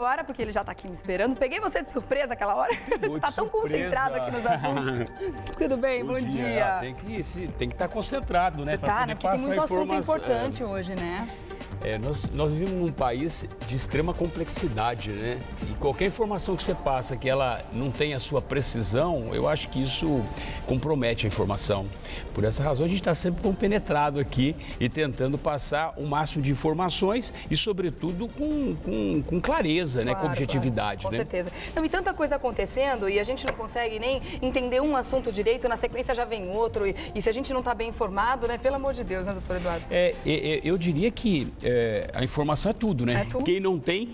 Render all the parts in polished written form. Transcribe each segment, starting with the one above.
Agora, porque ele já está aqui me esperando. Peguei você de surpresa aquela hora. Você está tão concentrado aqui nos assuntos. Tudo bem? Bom dia. Tem que estar concentrado, né? Tá, né? Porque tem muito assunto importante hoje, né? Nós vivemos num país de extrema complexidade, né? E qualquer informação que você passa que ela não tem a sua precisão, eu acho que isso compromete a informação. Por essa razão, a gente está sempre compenetrado aqui e tentando passar o máximo de informações e, sobretudo, com clareza, né? Com objetividade. Claro, com certeza. Não, e tanta coisa acontecendo e a gente não consegue nem entender um assunto direito, na sequência já vem outro. E se a gente não está bem informado, né? Pelo amor de Deus, né, doutor Eduardo? Eu diria que a informação é tudo, né? É tudo. Quem não tem,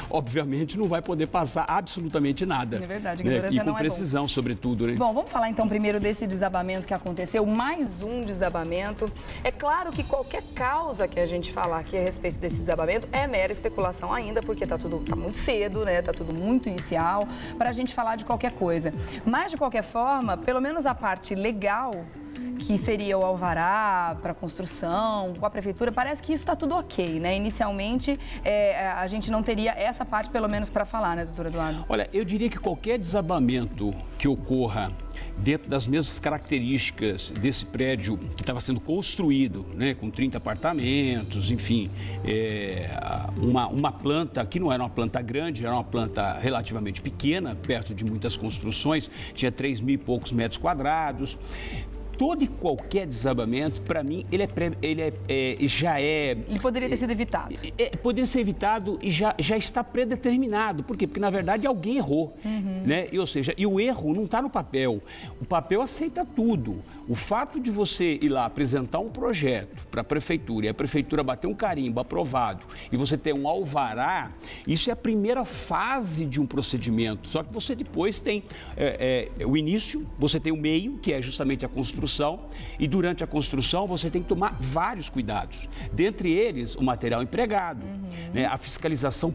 obviamente, não vai poder passar absolutamente nada. É verdade, né? E com precisão, sobretudo, né? Bom, vamos falar então primeiro desse desabamento que aconteceu, mais um desabamento. É claro que qualquer causa que a gente falar aqui a respeito desse desabamento é mera especulação ainda, porque tá muito cedo, né? Tá tudo muito inicial para a gente falar de qualquer coisa. Mas, de qualquer forma, pelo menos a parte legal, que seria o alvará para construção, com a prefeitura, parece que isso está tudo ok, né? Inicialmente, a gente não teria essa parte, pelo menos, para falar, né, doutor Eduardo? Olha, eu diria que qualquer desabamento que ocorra dentro das mesmas características desse prédio que estava sendo construído, né, com 30 apartamentos, enfim, uma planta que não era uma planta grande, era uma planta relativamente pequena, perto de muitas construções, tinha 3.000 e poucos metros quadrados. Todo e qualquer desabamento, para mim, ele poderia ter sido evitado. Poderia ser evitado e já está predeterminado. Por quê? Porque, na verdade, alguém errou. Né? Ou seja, o erro não está no papel. O papel aceita tudo. O fato de você ir lá apresentar um projeto para a prefeitura e a prefeitura bater um carimbo aprovado e você ter um alvará, isso é a primeira fase de um procedimento. Só que você depois tem o início, você tem o meio, que é justamente a construção, e durante a construção você tem que tomar vários cuidados. Dentre eles, o material empregado, né, a fiscalização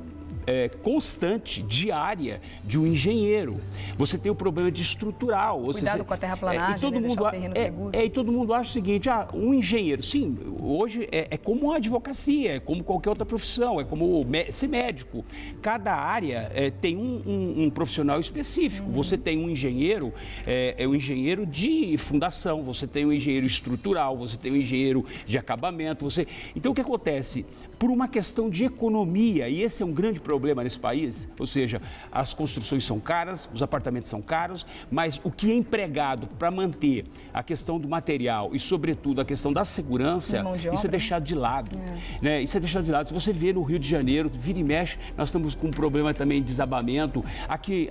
constante, diária, de um engenheiro. Você tem o problema de estrutural. Cuidado com a terraplanagem, deixar o terreno seguro. E todo mundo acha o seguinte, um engenheiro, sim, hoje é como a advocacia, é como qualquer outra profissão, é como ser médico. Cada área tem um profissional específico. Você tem um engenheiro, um engenheiro de fundação, você tem um engenheiro estrutural, você tem um engenheiro de acabamento. Então, o que acontece? Por uma questão de economia, e esse é um grande problema nesse país, ou seja, as construções são caras, os apartamentos são caros, mas o que é empregado para manter a questão do material e, sobretudo, a questão da segurança, isso é deixado de lado. Né? Isso é deixado de lado. Se você vê no Rio de Janeiro, vira e mexe, nós estamos com um problema também de desabamento, aqui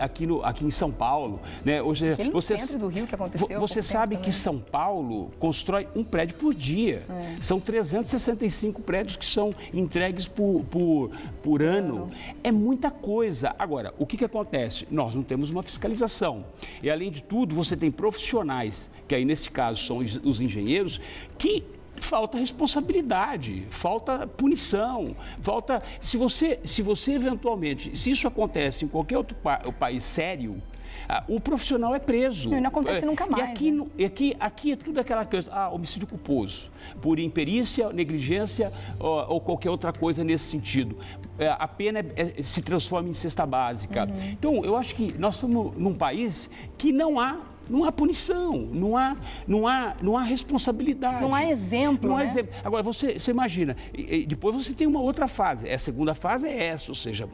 em São Paulo. Né? Ou seja, no centro do Rio que aconteceu. Você sabe que São Paulo constrói um prédio por dia. São 365 prédios que são entregues por ano. É muita coisa. Agora, o que acontece? Nós não temos uma fiscalização. E, além de tudo, você tem profissionais, que aí, nesse caso, são os engenheiros, que falta responsabilidade, falta punição, falta... Se você eventualmente, se isso acontece em qualquer outro país sério, o profissional é preso. Não acontece nunca mais. E aqui é tudo aquela coisa, homicídio culposo, por imperícia, negligência ou qualquer outra coisa nesse sentido. A pena se transforma em cesta básica. Então, eu acho que nós estamos num país que não há punição, não há responsabilidade. Não há exemplo, não há né? exemplo. Agora, você imagina, depois você tem uma outra fase. A segunda fase é essa, ou seja,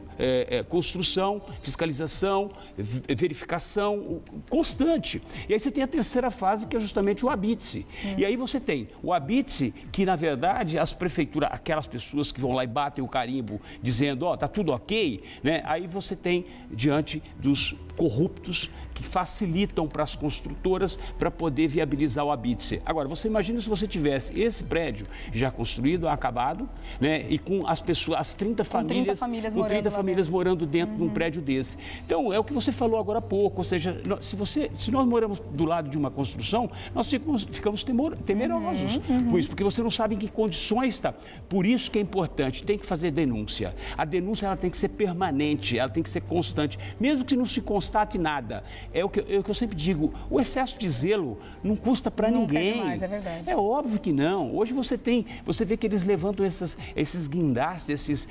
construção, fiscalização, verificação constante. E aí você tem a terceira fase, que é justamente o habite-se. E aí você tem o habite-se, que na verdade as prefeituras, aquelas pessoas que vão lá e batem o carimbo, dizendo, tá tudo ok, né? Aí você tem diante dos corruptos que facilitam para as construtoras para poder viabilizar o habite-se. Agora, você imagina se você tivesse esse prédio já construído, acabse, né, e com as pessoas, as 30 famílias morando dentro de um prédio desse. Então, é o que você falou agora há pouco, ou seja, se nós moramos do lado de uma construção, nós ficamos temerosos com isso, porque você não sabe em que condições está. Por isso que é importante, tem que fazer denúncia. A denúncia ela tem que ser permanente, ela tem que ser constante, mesmo que não se constate nada. É o que eu sempre digo, O excesso de zelo não custa para ninguém. É demais, é verdade. É óbvio que não. Hoje você vê que eles levantam esses guindastes,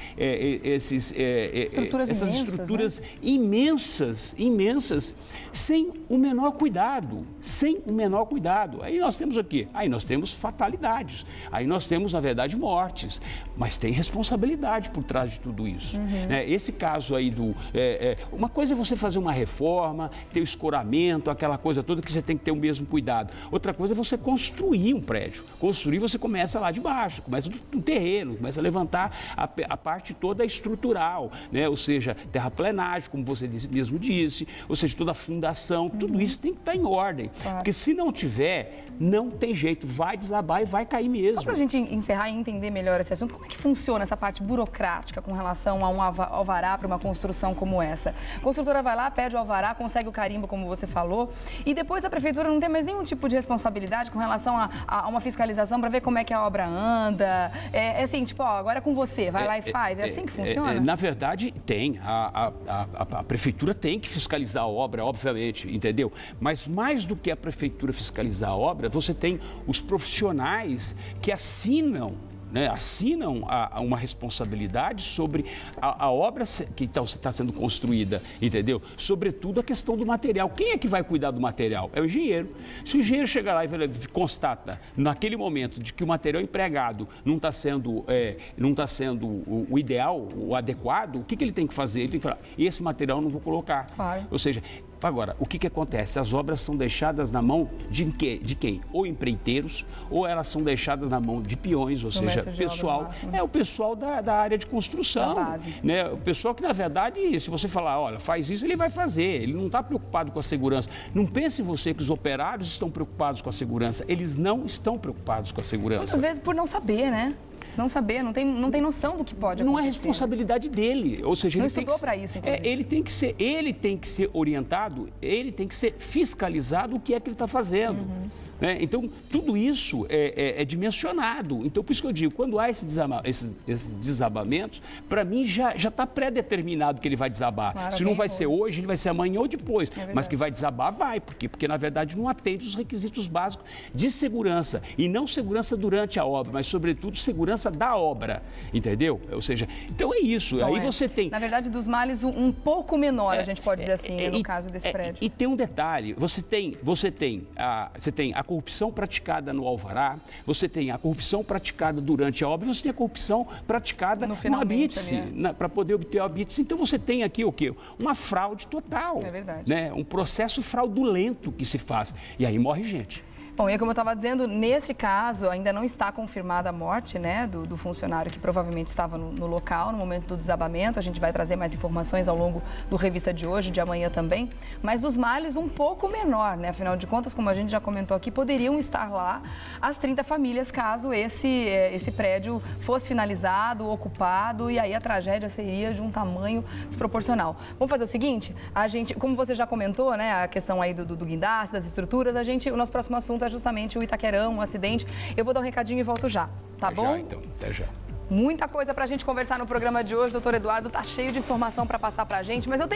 essas estruturas imensas, sem o menor cuidado, Aí nós temos o quê? Aí nós temos fatalidades, aí nós temos, na verdade, mortes, mas tem responsabilidade por trás de tudo isso. Esse caso aí uma coisa é você fazer uma reforma, ter o escoramento, aquela coisa toda que você tem que ter o mesmo cuidado. Outra coisa é você construir um prédio. Construir, você começa lá de baixo, começa no terreno, começa a levantar a parte toda estrutural, né? Ou seja, terraplenagem, como você mesmo disse, ou seja, toda a fundação, tudo isso tem que estar em ordem. Claro. Porque se não tiver, não tem jeito, vai desabar e vai cair mesmo. Só para a gente encerrar e entender melhor esse assunto, como é que funciona essa parte burocrática com relação a um alvará para uma construção como essa? A construtora vai lá, pede o alvará, consegue o carimbo, como você falou, e depois a prefeitura não tem mais nenhum tipo de responsabilidade com relação a uma fiscalização para ver como é que a obra anda. É assim, tipo, ó, agora é com você, vai lá e faz. É assim que funciona? Na verdade, tem. A prefeitura tem que fiscalizar a obra, obviamente, entendeu? Mas mais do que a prefeitura fiscalizar a obra, você tem os profissionais que assinam uma responsabilidade sobre a obra que está sendo construída, entendeu? Sobretudo a questão do material. Quem é que vai cuidar do material? É o engenheiro. Se o engenheiro chegar lá e constata, naquele momento, de que o material empregado não está sendo o ideal, o adequado, o que ele tem que fazer? Ele tem que falar, esse material eu não vou colocar. Claro. Ou seja, agora, o que acontece? As obras são deixadas na mão de quem? Ou empreiteiros, ou elas são deixadas na mão de peões, ou seja, pessoal. O pessoal da área de construção. Da base. Né? O pessoal que, na verdade, se você falar, olha, faz isso, ele vai fazer. Ele não está preocupado com a segurança. Não pense você que os operários estão preocupados com a segurança. Eles não estão preocupados com a segurança. Muitas vezes por não saber, né? Não saber, não tem noção do que pode acontecer. Não é responsabilidade dele, ou seja, não ele estudou para isso, inclusive. ele tem que ser orientado, ele tem que ser fiscalizado o que é que ele está fazendo. Então, tudo isso é dimensionado. Então, por isso que eu digo, quando há esses desabamentos, para mim já está pré-determinado que ele vai desabar. Claro, se não vai ser hoje, ele vai ser amanhã ou depois. Mas que vai desabar, vai. Por quê? Porque, na verdade, não atende os requisitos básicos de segurança. E não segurança durante a obra, mas, sobretudo, segurança da obra. Entendeu? Ou seja, então é isso. Bom, aí você tem... Na verdade, dos males, um pouco menor, a gente pode dizer assim, no caso desse prédio. E tem um detalhe, você tem a corrupção praticada no alvará, você tem a corrupção praticada durante a obra, você tem a corrupção praticada no habite-se, para poder obter o habite-se. Então você tem aqui o quê? Uma fraude total. É verdade. Né? Um processo fraudulento que se faz. E aí morre gente. Bom, e como eu estava dizendo, nesse caso ainda não está confirmada a morte, né, do funcionário que provavelmente estava no local no momento do desabamento. A gente vai trazer mais informações ao longo do Revista de hoje, de amanhã também. Mas dos males um pouco menor, né? Afinal de contas, como a gente já comentou aqui, poderiam estar lá as 30 famílias caso esse prédio fosse finalizado, ocupado, e aí a tragédia seria de um tamanho desproporcional. Vamos fazer o seguinte, a gente, como você já comentou, né, a questão aí do guindaste, das estruturas, o nosso próximo assunto é justamente o Itaquerão, um acidente. Eu vou dar um recadinho e volto já, tá bom? Já, então. Até já. Muita coisa pra gente conversar no programa de hoje, doutor Eduardo, tá cheio de informação para passar pra gente, mas eu tenho